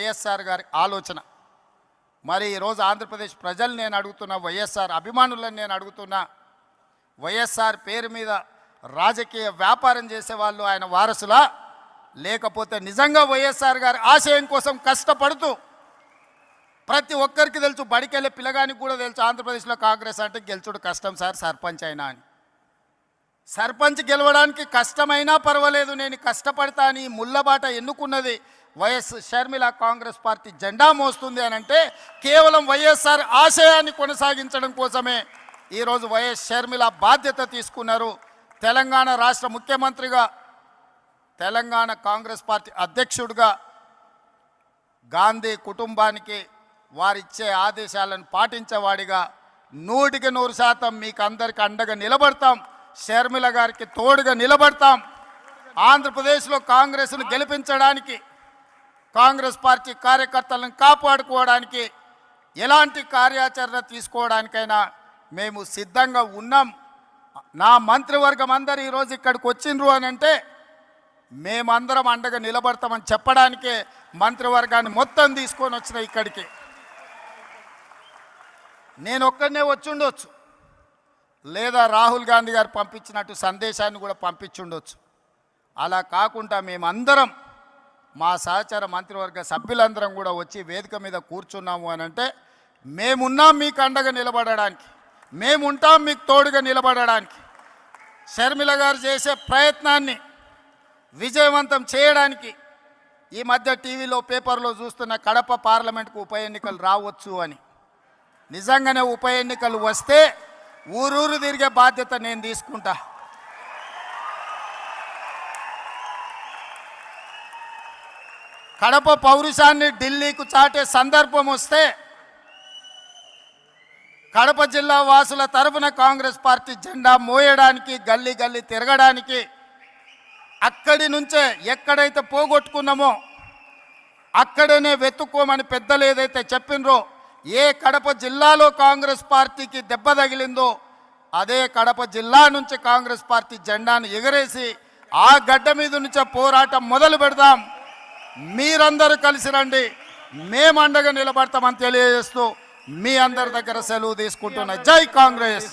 వైఎస్ఆర్ గారి ఆలోచన. మరి ఈరోజు ఆంధ్రప్రదేశ్ ప్రజలు నేను అడుగుతున్నా, వైఎస్ఆర్ అభిమానులను నేను అడుగుతున్నా, వైఎస్ఆర్ పేరు మీద రాజకీయ వ్యాపారం చేసేవాళ్ళు ఆయన వారసులా, లేకపోతే నిజంగా వైఎస్ఆర్ గారి ఆశయం కోసం కష్టపడుతూ, ప్రతి ఒక్కరికి తెలుసు, బడికెళ్ళే పిల్లగానికి కూడా తెలుసు ఆంధ్రప్రదేశ్లో కాంగ్రెస్ అంటే గెలుచుడు కష్టం సార్, సర్పంచ్ అయినా అని. సర్పంచ్ గెలవడానికి కష్టమైనా పర్వాలేదు, నేను కష్టపడతా అని ముళ్ళబాట ఎన్నుకున్నది వైఎస్ షర్మిల కాంగ్రెస్ పార్టీ జెండా మోస్తుంది అని అంటే కేవలం వైఎస్ఆర్ ఆశయాన్ని కొనసాగించడం కోసమే ఈరోజు వైఎస్ షర్మిల బాధ్యత తీసుకున్నారు. తెలంగాణ రాష్ట్ర ముఖ్యమంత్రిగా, తెలంగాణ కాంగ్రెస్ పార్టీ అధ్యక్షుడిగా గాంధీ కుటుంబానికి వారిచ్చే ఆదేశాలను పాటించేవాడిగా 100% మీకు అందరికి అండగా నిలబడతాం, షర్మిల గారికి తోడుగా నిలబడతాం. ఆంధ్రప్రదేశ్లో కాంగ్రెస్ను గెలిపించడానికి, కాంగ్రెస్ పార్టీ కార్యకర్తలను కాపాడుకోవడానికి, ఎలాంటి కార్యాచరణ తీసుకోవడానికైనా మేము సిద్ధంగా ఉన్నాం. నా మంత్రివర్గం అందరూ ఈరోజు ఇక్కడికి వచ్చిండ్రు అని అంటే మేమందరం అండగా నిలబడతామని చెప్పడానికే మంత్రివర్గాన్ని మొత్తం తీసుకొని వచ్చిన ఇక్కడికి. నేను ఒక్కడనే వచ్చి ఉండొచ్చు, లేదా రాహుల్ గాంధీ గారు పంపించినట్టు సందేశాన్ని కూడా పంపించుండొచ్చు. అలా కాకుండా మేమందరం, మా సహచర మంత్రివర్గ సభ్యులందరం కూడా వచ్చి వేదిక మీద కూర్చున్నాము అని అంటే మేమున్నాం మీకు అండగా నిలబడడానికి, మేముంటాం మీకు తోడుగా నిలబడడానికి. షర్మిల గారు చేసే ప్రయత్నాన్ని విజయవంతం చేయడానికి ఈ మధ్య టీవీలో పేపర్లో చూస్తున్న కడప పార్లమెంట్కు ఉప ఎన్నికలు రావచ్చు అని. నిజంగానే ఉప ఎన్నికలు వస్తే ఊరూరు తిరిగే బాధ్యత నేను తీసుకుంటా. కడప పౌరుషాన్ని ఢిల్లీకు చాటే సందర్భం వస్తే కడప జిల్లా వాసుల తరఫున కాంగ్రెస్ పార్టీ జెండా మోయడానికి, గల్లీ గల్లీ తిరగడానికి, అక్కడి నుంచే ఎక్కడైతే పోగొట్టుకున్నామో అక్కడనే వెతుక్కోమని పెద్దలు ఏదైతే చెప్పినరో, ఏ కడప జిల్లాలో కాంగ్రెస్ పార్టీకి దెబ్బ తగిలిందో అదే కడప జిల్లా నుంచి కాంగ్రెస్ పార్టీ జెండాను ఎగరేసి ఆ గడ్డ మీద నుంచే పోరాటం మొదలు పెడదాం. మీరందరూ కలిసి రండి, మేము అండగా నిలబడతామని తెలియజేస్తూ మీ అందరి దగ్గర సెలవు తీసుకుంటున్నా. జై కాంగ్రెస్.